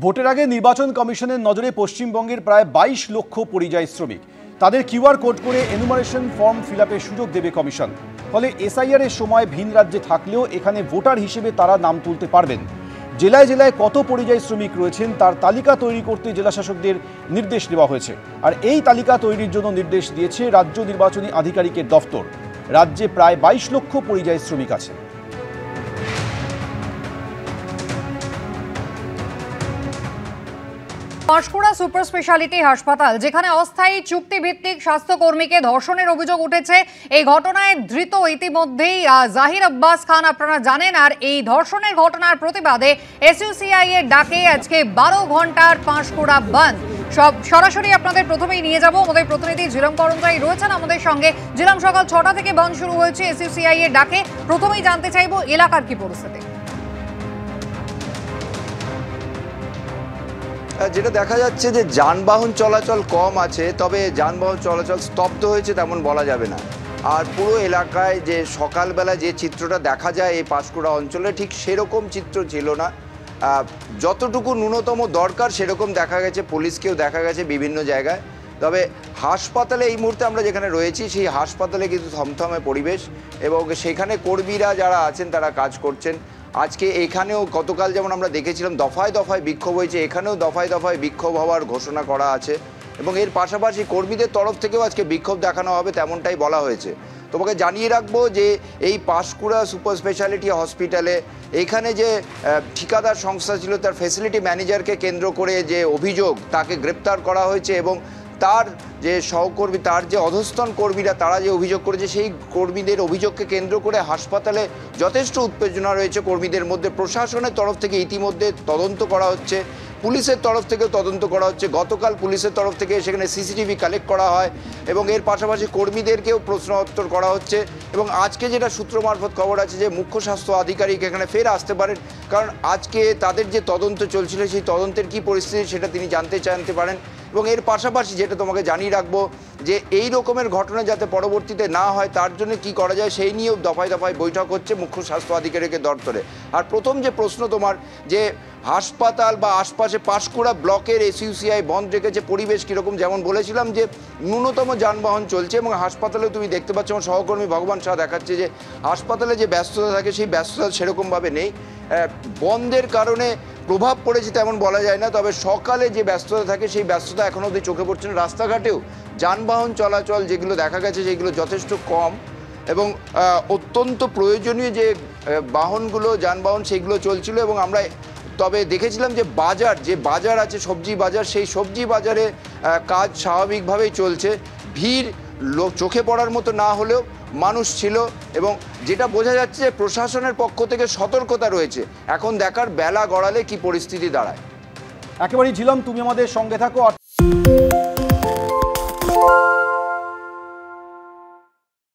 ভোটের আগে নির্বাচন কমিশনের নজরে পশ্চিমবঙ্গের প্রায় 22 লক্ষ পরিযায়ী শ্রমিক। তাদের কিউআর কোড করে এনুমারেশন ফর্ম ফিল আপের সুযোগ দেবে কমিশন। ফলে এসআইআর এর সময় ভিন রাজ্যে থাকলেও এখানে ভোটার হিসেবে তারা নাম তুলতে পারবেন। জেলায় জেলায় কত পরিযায়ী শ্রমিক রয়েছেন তার তালিকা তৈরি করতে জেলা শাসকদের নির্দেশ দেওয়া হয়েছে। আর এই তালিকা তৈরির জন্য নির্দেশ দিয়েছে রাজ্য নির্বাচনী আধিকারিকের দফতর। রাজ্যে প্রায় 22 লক্ষ পরিযায়ী শ্রমিক আছে। পাঁশকুড়া সুপার স্পেশালিটি হাসপাতাল, যেখানে অস্থায়ী চুক্তিভিত্তিক স্বাস্থ্যকর্মীকে ধর্ষণের অভিযোগ উঠেছে। এই ঘটনায় ধৃত ইতিমধ্যেই জাহির আব্বাস খান, আপনারা জানেন। আর এই ধর্ষণের ঘটনার প্রতিবাদে এসইউসিআই এর ডাকে আজকে 12 ঘন্টার পাঁশকুড়া বন্ধ। সব সরাসরি আপনাদের প্রথমেই নিয়ে যাব। আমাদের প্রতিনিধি ঝিলম করঞ্জাই রয়েছেন আমাদের সঙ্গে। ঝিলম, সকাল 6টা থেকে বন্ধ শুরু হয়েছে এসইউসিআই এর ডাকে। প্রথমেই জানতে চাইবো এলাকার কি পরিস্থিতি। যেটা দেখা যাচ্ছে যে যানবাহন চলাচল কম আছে, তবে যানবাহন চলাচল স্তব্ধ হয়েছে তেমন বলা যাবে না। আর পুরো এলাকায় যে সকালবেলা যে চিত্রটা দেখা যায় এই পাঁশকুড়া অঞ্চলে, ঠিক সেরকম চিত্র ছিল না। যতটুকু ন্যূনতম দরকার সেরকম দেখা গেছে, পুলিশকেও দেখা গেছে বিভিন্ন জায়গায়। তবে হাসপাতালে এই মুহূর্তে আমরা যেখানে রয়েছি সেই হাসপাতালে কিন্তু থমথমে পরিবেশ, এবং সেখানে কর্মীরা যারা আছেন তারা কাজ করছেন। আজকে এখানেও গতকাল যেমন আমরা দেখেছিলাম দফায় দফায় বিক্ষোভ হয়েছে, এখানেও দফায় দফায় বিক্ষোভ হওয়ার ঘোষণা করা আছে, এবং এর পাশাপাশি কর্মীদের তরফ থেকেও আজকে বিক্ষোভ দেখানো হবে তেমনটাই বলা হয়েছে। তোমাকে জানিয়ে রাখবো যে এই পাঁশকুড়া সুপার স্পেশালিটি হসপিটালে এখানে যে ঠিকাদার সংস্থা ছিল তার ফ্যাসিলিটি ম্যানেজারকে কেন্দ্র করে যে অভিযোগ, তাকে গ্রেপ্তার করা হয়েছে, এবং তার যে সহকর্মী, তার যে অধস্তন কর্মীরা তারা যে অভিযোগ করেছে সেই কর্মীদের অভিযোগকে কেন্দ্র করে হাসপাতালে যথেষ্ট উত্তেজনা রয়েছে কর্মীদের মধ্যে। প্রশাসনের তরফ থেকে ইতিমধ্যে তদন্ত করা হচ্ছে, পুলিশের তরফ থেকেও তদন্ত করা হচ্ছে। গতকাল পুলিশের তরফ থেকে সেখানে সিসিটিভি কালেক্ট করা হয়, এবং এর পাশাপাশি কর্মীদেরকেও প্রশ্নোত্তর করা হচ্ছে। এবং আজকে যেটা সূত্র মারফত খবর আছে যে মুখ্য স্বাস্থ্য আধিকারিক এখানে ফের আসতে পারেন, কারণ আজকে তাদের যে তদন্ত চলছিল সেই তদন্তের কী পরিস্থিতি সেটা তিনি জানতে পারেন। এবং এর পাশাপাশি যেটা তোমাকে জানিয়ে রাখবো যে এই রকমের ঘটনা যাতে পরবর্তীতে না হয় তার জন্য কি করা যায় সেই নিয়েও দফায় দফায় বৈঠক হচ্ছে মুখ্য স্বাস্থ্য আধিকারিকের দপ্তরে। আর প্রথম যে প্রশ্ন তোমার, যে হাসপাতাল বা আশপাশে পাঁশকুড়া ব্লকের এসইউসিআই বন্ধ রেখেছে, পরিবেশ কীরকম, যেমন বলেছিলাম যে ন্যূনতম যানবাহন চলছে, এবং হাসপাতালেও তুমি দেখতে পাচ্ছ আমার সহকর্মী ভগবান শাহ দেখাচ্ছে যে হাসপাতালে যে ব্যস্ততা থাকে সেই ব্যস্ততা সেরকমভাবে নেই। বন্ধের কারণে প্রভাব পড়েছে তেমন বলা যায় না, তবে সকালে যে ব্যস্ততা থাকে সেই ব্যস্ততা এখনও অবধি চোখে পড়ছে না। রাস্তাঘাটেও যানবাহন চলাচল যেগুলো দেখা গেছে সেগুলো যথেষ্ট কম, এবং অত্যন্ত প্রয়োজনীয় যে বাহনগুলো, যানবাহন সেগুলো চলছিল। এবং আমরা তবে দেখেছিলাম যে বাজার আছে, সবজি বাজার, সেই সবজি বাজারে কাজ স্বাভাবিকভাবেই চলছে। ভিড় চোখে পড়ার মতো না হলেও মানুষ ছিল, এবং যেটা বোঝা যাচ্ছে যে প্রশাসনের পক্ষ থেকে সতর্কতা রয়েছে। এখন দেখার বেলা গড়ালে কি পরিস্থিতি দাঁড়ায়। একেবারেই ঝিলম, তুমি আমাদের সঙ্গে থাকো।